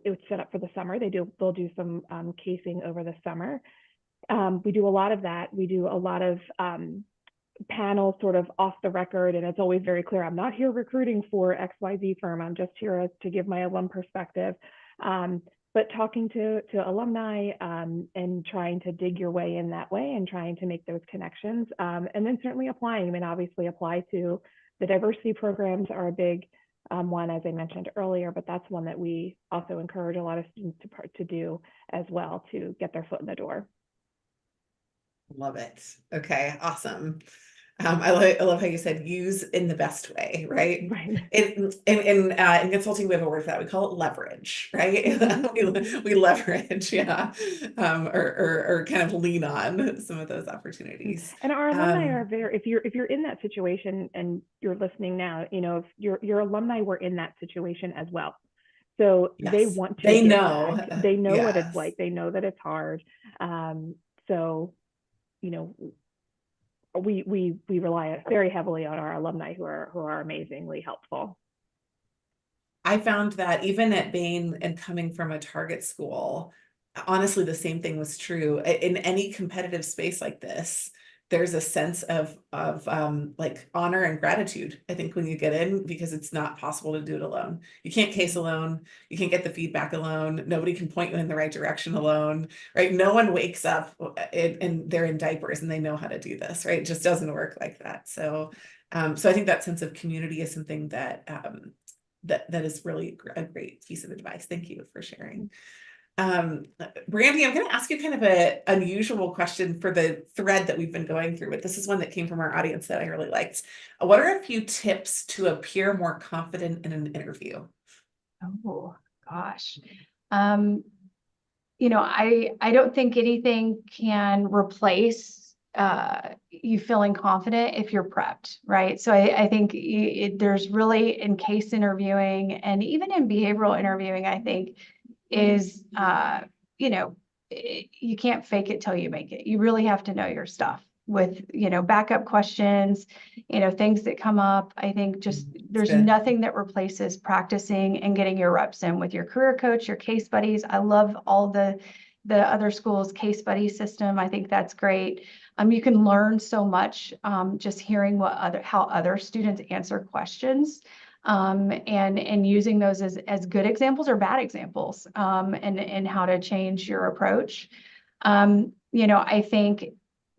it's set up for the summer. They'll do some casing over the summer. We do a lot of that. We do a lot of panels sort of off the record, and it's always very clear, I'm not here recruiting for XYZ firm. I'm just here to give my alum perspective. But talking to alumni and trying to dig your way in that way and trying to make those connections. And then certainly applying. I mean, obviously apply to the diversity programs are a big one, as I mentioned earlier, but that's one that we also encourage a lot of students to do as well, to get their foot in the door. Love it. Okay, awesome. I love how you said use in the best way, right? Right. In consulting, we have a word for that. We call it leverage, right? we leverage, yeah, or kind of lean on some of those opportunities. And our alumni are very. If you're in that situation and you're listening now, if your alumni were in that situation as well, so yes, they want to. They know. They know yes. what it's like. They know that it's hard. So, we rely very heavily on our alumni who are amazingly helpful. I found that even at Bain and coming from a target school, honestly, the same thing was true in any competitive space like this. There's a sense of like honor and gratitude, I think, when you get in, because it's not possible to do it alone. You can't case alone. You can't get the feedback alone. Nobody can point you in the right direction alone, right? No one wakes up and they're in diapers and they know how to do this, right? It just doesn't work like that. So, so I think that sense of community is something that that is really a great piece of advice. Thank you for sharing. Brandy, I'm going to ask you kind of an unusual question for the thread that we've been going through, but this is one that came from our audience that I really liked. What are a few tips to appear more confident in an interview? Oh, gosh. You know, I don't think anything can replace you feeling confident if you're prepped, right? So I think there's really, in case interviewing and even in behavioral interviewing, I think is, you know, you can't fake it till you make it. You really have to know your stuff with, you know, backup questions, you know, things that come up. I think just there's nothing that replaces practicing and getting your reps in with your career coach, your case buddies. I love all the other schools' case buddy system. I think that's great. You can learn so much just hearing how other students answer questions. And using those as good examples or bad examples, and how to change your approach. You know, I think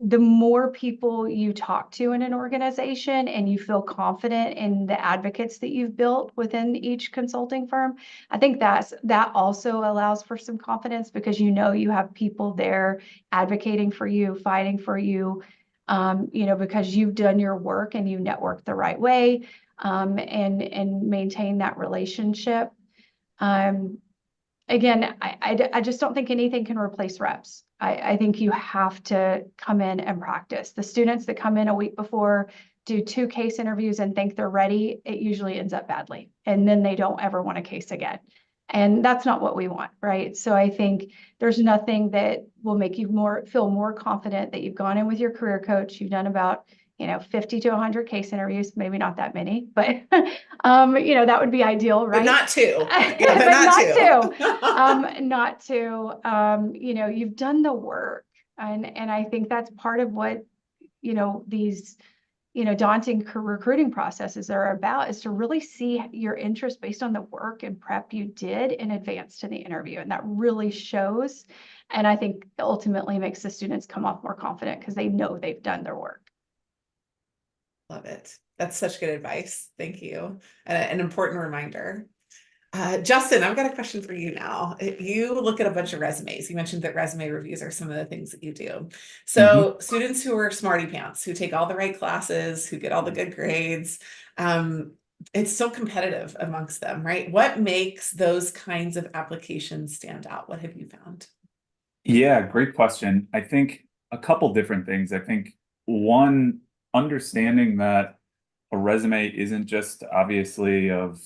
the more people you talk to in an organization and you feel confident in the advocates that you've built within each consulting firm, I think that also allows for some confidence, because you know you have people there advocating for you, fighting for you, you know, because you've done your work and you network the right way. And maintain that relationship. Again, I just don't think anything can replace reps. I think you have to come in and practice. The students that come in a week before, do 2 case interviews and think they're ready, it usually ends up badly. And then they don't ever want a case again. And that's not what we want, right? So I think there's nothing that will make you feel more confident that you've gone in with your career coach. You've done about, you know, 50 to 100 case interviews, maybe not that many, but, you know, that would be ideal, right? But not 2. Yeah, but not 2. You know, you've done the work. And I think that's part of what, you know, these, you know, daunting recruiting processes are about, is to really see your interest based on the work and prep you did in advance to the interview. And that really shows. And I think ultimately makes the students come off more confident because they know they've done their work. Love it. That's such good advice. Thank you. And an important reminder. Justin, I've got a question for you now. You look at a bunch of resumes. You mentioned that resume reviews are some of the things that you do. So students who are smarty pants, who take all the right classes, who get all the good grades, it's so competitive amongst them, right? What makes those kinds of applications stand out? What have you found? Yeah, great question. I think a couple different things. I think one, understanding that a resume isn't just obviously of,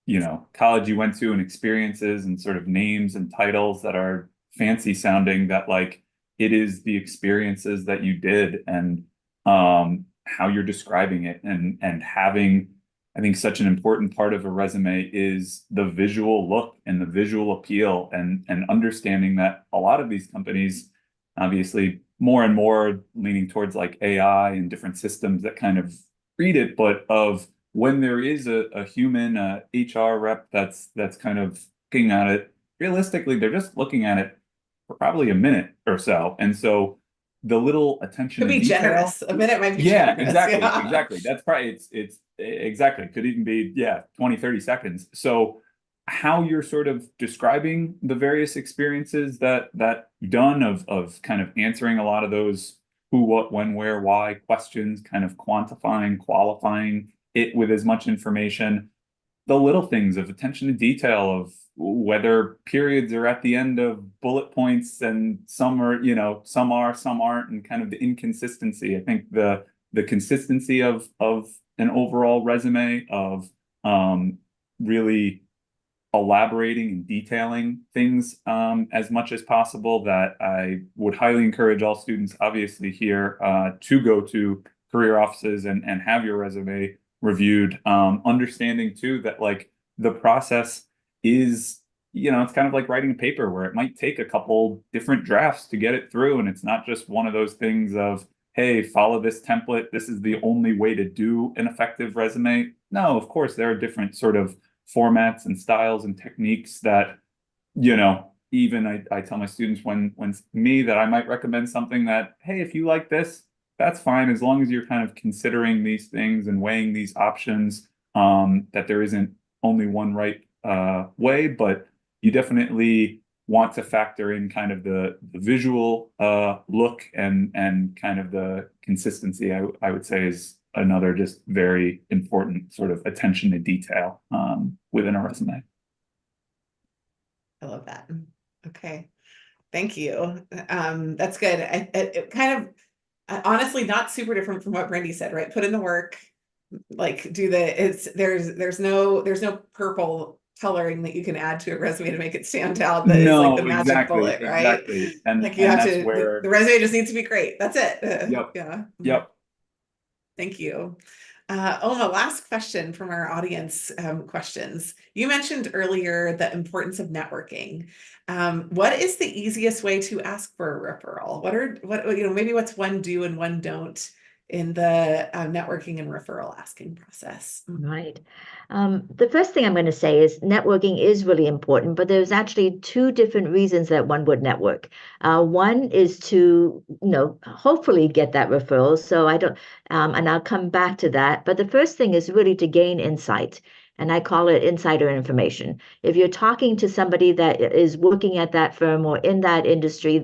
you know, college you went to and experiences and sort of names and titles that are fancy sounding, that like it is the experiences that you did and how you're describing it, and having, I think such an important part of a resume is the visual look and the visual appeal, and understanding that a lot of these companies, obviously more and more leaning towards like AI and different systems that kind of read it, but of when there is a human HR rep that's kind of looking at it, realistically, they're just looking at it for probably a minute or so. And so the little attention Could be detail, generous. A minute might be generous. Exactly. That's probably, it's exactly, could even be, 20, 30 seconds. So how you're sort of describing the various experiences that you've done, of kind of answering a lot of those who, what, when, where, why questions, kind of quantifying, qualifying it with as much information, the little things of attention to detail, of whether periods are at the end of bullet points and some are, you know, some are, some aren't, and kind of the inconsistency. I think the consistency of an overall resume, of really elaborating and detailing things as much as possible, that I would highly encourage all students, obviously here, to go to career offices and have your resume reviewed. Understanding too that like the process is it's kind of like writing a paper where it might take a couple different drafts to get it through. And it's not just one of those things of, hey, follow this template. This is the only way to do an effective resume. No, of course, there are different sort of formats and styles and techniques that, even I tell my students when me that I might recommend something that, hey, if you like this, that's fine, as long as you're kind of considering these things and weighing these options, that there isn't only one right way, but you definitely want to factor in kind of the visual look and kind of the consistency, I would say, is another just very important sort of attention to detail within a resume. I love that. Okay. Thank you. That's good. It kind of, honestly, not super different from what Brandy said, right? Put in the work, like there's no purple coloring that you can add to a resume to make it stand out. That is like the magic bullet, right? Exactly. And like you have that's to, where the resume just needs to be great. That's it. Yep. Yeah. Yep. Thank you. Oma, last question from our audience questions. You mentioned earlier the importance of networking. What is the easiest way to ask for a referral? Maybe what's one do and one don't in the networking and referral asking process? Right. The first thing I'm going to say is networking is really important, but there's actually two different reasons that one would network. One is to, hopefully get that referral. So I don't, and I'll come back to that. But the first thing is really to gain insight. And I call it insider information. If you're talking to somebody that is working at that firm or in that industry,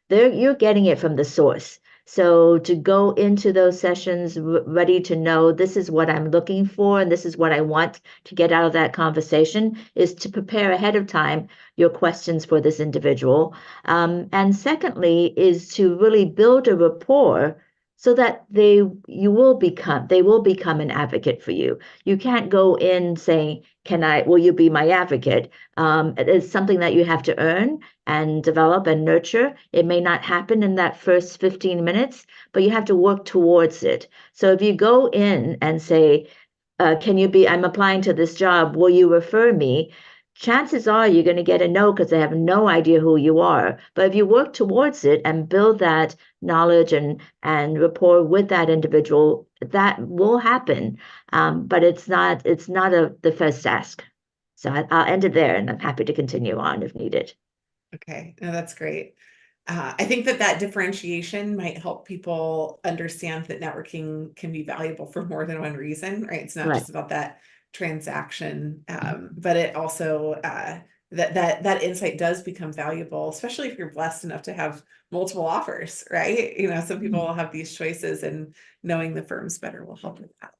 you're getting it from the source. So to go into those sessions ready to know this is what I'm looking for and this is what I want to get out of that conversation is to prepare ahead of time your questions for this individual. And secondly is to really build a rapport so that they will become an advocate for you. You can't go in saying, will you be my advocate? It's something that you have to earn and develop and nurture. It may not happen in that first 15 minutes, but you have to work towards it. So if you go in and say, I'm applying to this job, will you refer me? Chances are you're going to get a no because they have no idea who you are. But if you work towards it and build that knowledge and rapport with that individual, that will happen. But it's not the first ask. So I'll end it there, and I'm happy to continue on if needed. Okay, no, that's great. I think that differentiation might help people understand that networking can be valuable for more than one reason, right? It's not just about that transaction, but it also that insight does become valuable, especially if you're blessed enough to have multiple offers, right? Some people will have these choices, and knowing the firms better will help with that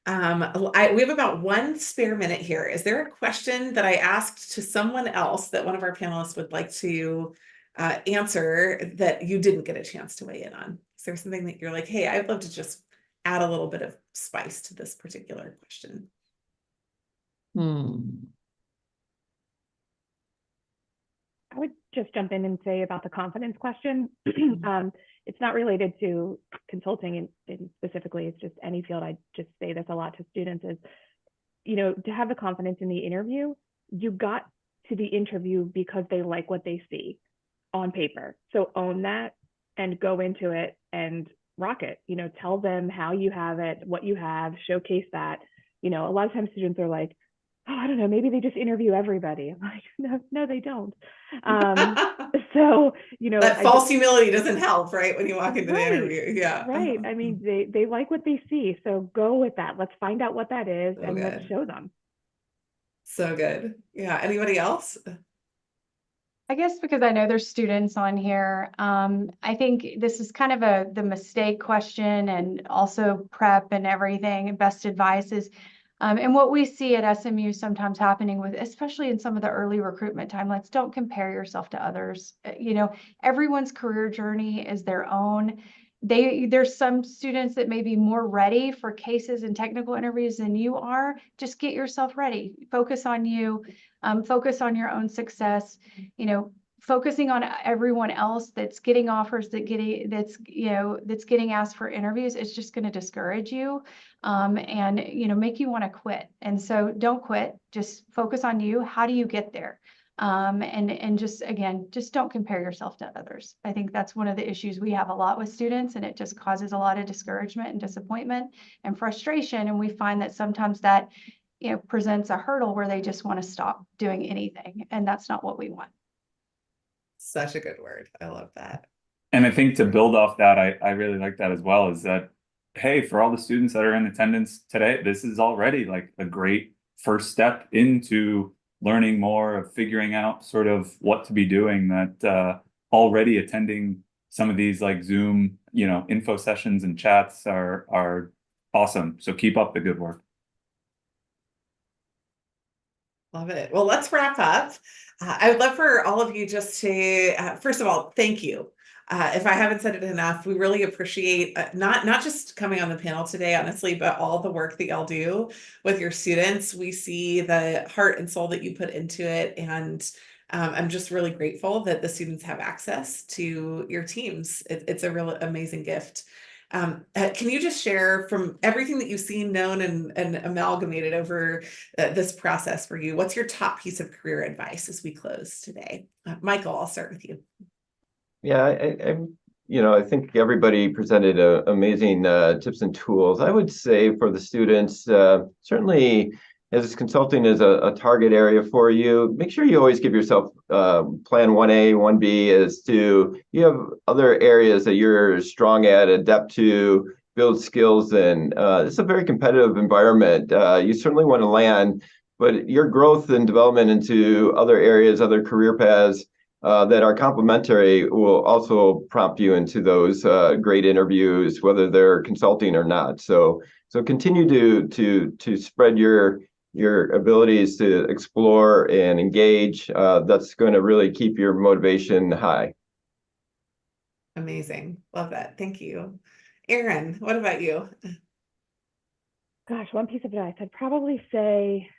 a lot. We have about one spare minute here. Is there a question that I asked to someone else that one of our panelists would like to answer that you didn't get a chance to weigh in on? Is there something that you're like, hey, I'd love to just add a little bit of spice to this particular question? I would just jump in and say about the confidence question. It's not related to consulting in specifically, it's just any field. I just say this a lot to students is, to have the confidence in the interview, you got to the interview because they like what they see on paper. So own that and go into it and rock it. Tell them how you have it, what you have, showcase that. A lot of times students are like, oh, I don't know, maybe they just interview everybody. I'm like, no, they don't. So, that false humility doesn't help, right? When you walk into the interview. Yeah. Right. I mean, they like what they see. So go with that. Let's find out what that is and let's show them. So good. Yeah. Anybody else? I guess because I know there's students on here, I think this is kind of the mistake question and also prep and everything. Best advice is, and what we see at SMU sometimes happening with, especially in some of the early recruitment timelines, don't compare yourself to others. Everyone's career journey is their own. There's some students that may be more ready for cases and technical interviews than you are. Just get yourself ready. Focus on you. Focus on your own success. focusing on everyone else that's getting offers, that's getting asked for interviews, it's just going to discourage you, and make you want to quit. And so don't quit. Just focus on you. How do you get there? And just don't compare yourself to others. I think that's one of the issues we have a lot with students, and it just causes a lot of discouragement and disappointment and frustration. And we find that sometimes that presents a hurdle where they just want to stop doing anything, and that's not what we want. Such a good word. I love that. And I think to build off that, I really like that as well, is that, hey, for all the students that are in attendance today, this is already like a great first step into learning more, of figuring out sort of what to be doing, that already attending some of these like Zoom, info sessions and chats are awesome. So keep up the good work. Love it. Well, let's wrap up. I would love for all of you just to, first of all, thank you. If I haven't said it enough, we really appreciate not just coming on the panel today, honestly, but all the work that y'all do with your students. We see the heart and soul that you put into it, and I'm just really grateful that the students have access to your teams. It's a real amazing gift. Can you just share, from everything that you've seen, known, and amalgamated over this process for you, what's your top piece of career advice as we close today? Michael, I'll start with you. Yeah, I think everybody presented amazing tips and tools. I would say for the students, certainly as consulting is a target area for you, make sure you always give yourself plan 1A, 1B, as to you have other areas that you're strong at, adept to, build skills in. It's a very competitive environment. You certainly want to land, but your growth and development into other areas, other career paths that are complementary will also prompt you into those great interviews, whether they're consulting or not. So continue to spread your abilities to explore and engage. That's going to really keep your motivation high. Amazing. Love that. Thank you. Erin, what about you? Gosh, one piece of advice, I'd probably say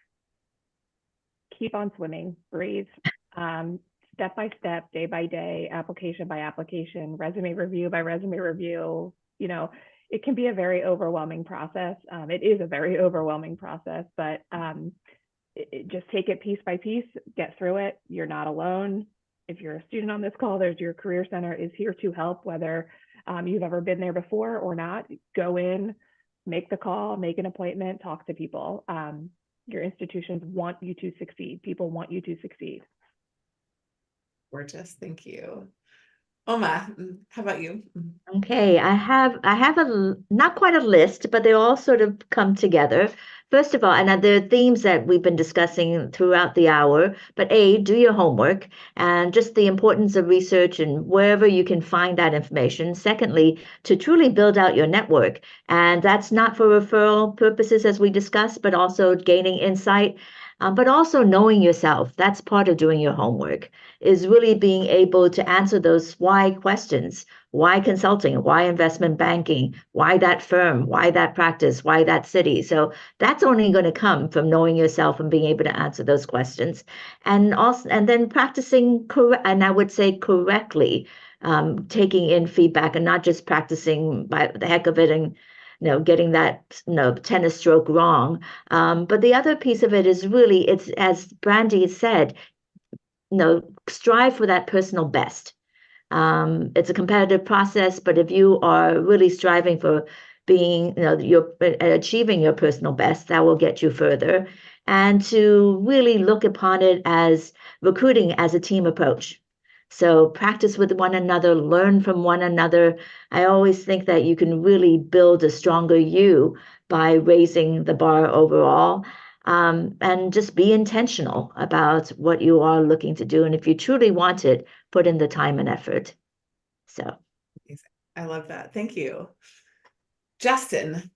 keep on swimming, breathe. Step by step, day by day, application by application, resume review by resume review. It can be a very overwhelming process. It is a very overwhelming process, but just take it piece by piece, get through it. You're not alone. If you're a student on this call, there's your Career Center is here to help, whether you've ever been there before or not. Go in, make the call, make an appointment, talk to people. Your institutions want you to succeed. People want you to succeed. Gorgeous. Thank you. Oma, how about you? Okay, I have not quite a list, but they all sort of come together. First of all, and there are themes that we've been discussing throughout the hour, but do your homework, and just the importance of research and wherever you can find that information. Secondly, to truly build out your network, and that's not for referral purposes, as we discussed, but also gaining insight. But also knowing yourself. That's part of doing your homework, is really being able to answer those why questions. Why consulting? Why investment banking? Why that firm? Why that practice? Why that city? So that's only going to come from knowing yourself and being able to answer those questions. And then practicing and I would say correctly, taking in feedback and not just practicing by the heck of it and getting that tennis stroke wrong. But the other piece of it is really, it's as Brandy said, strive for that personal best. It's a competitive process, but if you are really striving for being, you're achieving your personal best, that will get you further. And to really look upon it as recruiting as a team approach. So practice with one another, learn from one another. I always think that you can really build a stronger you by raising the bar overall. And just be intentional about what you are looking to do. And if you truly want it, put in the time and effort. So. I love that. Thank you. Justin.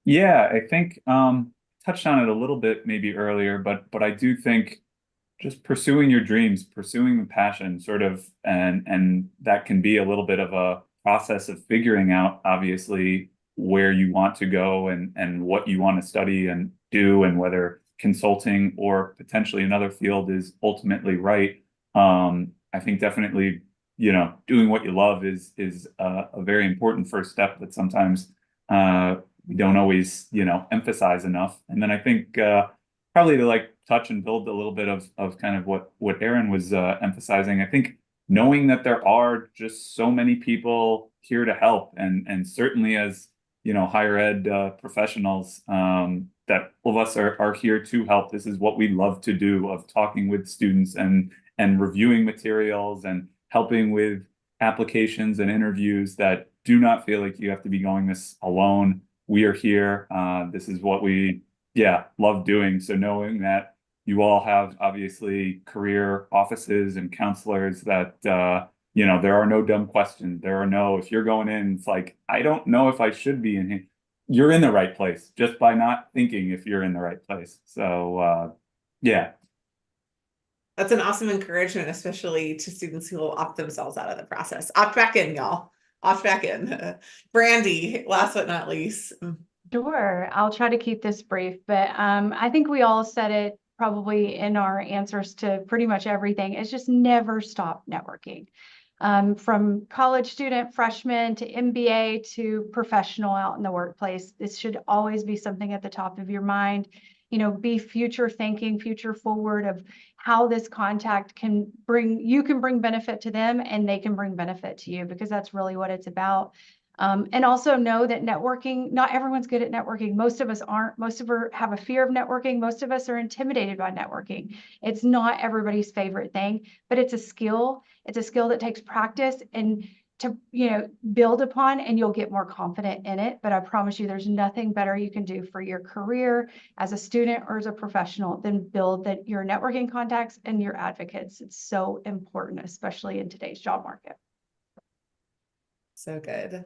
Yeah, I think touched on it a little bit maybe earlier, but I do think just pursuing your dreams, pursuing the passion, sort of, and that can be a little bit of a process of figuring out, obviously, where you want to go and what you want to study and do, and whether consulting or potentially another field is ultimately right. I think definitely, you know, doing what you love is a very important first step that sometimes we don't always, you know, emphasize enough. And then I think probably to like touch and build a little bit of kind of what Erin was emphasizing. I think knowing that there are just so many people here to help, and certainly as, you know, higher ed professionals, that all of us are here to help. This is what we love to do, of talking with students and reviewing materials and helping with applications and interviews, that do not feel like you have to be going this alone. We are here. This is what we, love doing. So knowing that you all have obviously career offices and counselors that, you know, there are no dumb questions. There are no, if you're going in, it's like, I don't know if I should be in here. You're in the right place just by not thinking if you're in the right place. So, yeah. That's an awesome encouragement, especially to students who will opt themselves out of the process. Opt back in, y'all. Opt back in. Brandy, last but not least. Sure, I'll try to keep this brief, but I think we all said it probably in our answers to pretty much everything. It's just never stop networking. From college student, freshman to MBA to professional out in the workplace, this should always be something at the top of your mind. You know, be future thinking, future forward of how this contact can bring benefit to them, and they can bring benefit to you, because that's really what it's about. And also know that networking, not everyone's good at networking. Most of us aren't. Most of us have a fear of networking. Most of us are intimidated by networking. It's not everybody's favorite thing, but it's a skill. It's a skill that takes practice and to, you know, build upon, and you'll get more confident in it. But I promise you, there's nothing better you can do for your career as a student or as a professional than build your networking contacts and your advocates. It's so important, especially in today's job market. So good.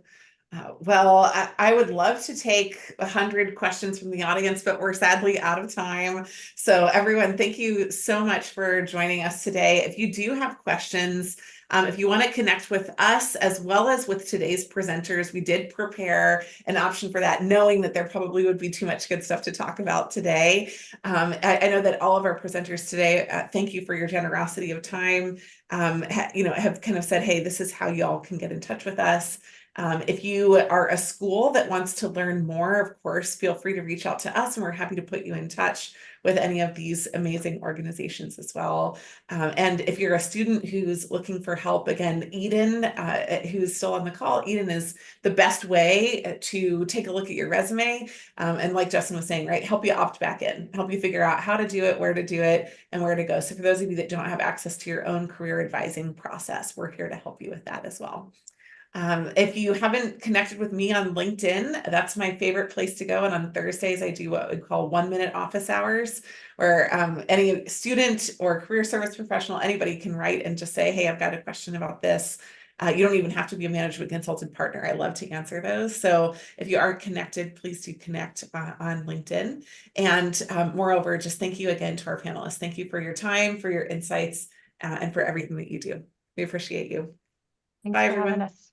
Well, I would love to take 100 questions from the audience, but we're sadly out of time. So everyone, thank you so much for joining us today. If you do have questions, if you want to connect with us as well as with today's presenters, we did prepare an option for that, knowing that there probably would be too much good stuff to talk about today. I know that all of our presenters today, thank you for your generosity of time, have kind of said, hey, this is how y'all can get in touch with us. If you are a school that wants to learn more, of course, feel free to reach out to us, and we're happy to put you in touch with any of these amazing organizations as well. And if you're a student who's looking for help, again, Eden, who's still on the call, Eden is the best way to take a look at your resume. And like Justin was saying, right, help you opt back in, help you figure out how to do it, where to do it, and where to go. So for those of you that don't have access to your own career advising process, we're here to help you with that as well. If you haven't connected with me on LinkedIn, that's my favorite place to go. And on Thursdays, I do what we call 1-minute office hours, where any student or career service professional, anybody can write and just say, hey, I've got a question about this. You don't even have to be a management consultant partner. I love to answer those. So if you aren't connected, please do connect on LinkedIn. And moreover, just thank you again to our panelists. Thank you for your time, for your insights, and for everything that you do. We appreciate you. Thanks Bye, for having everyone. us.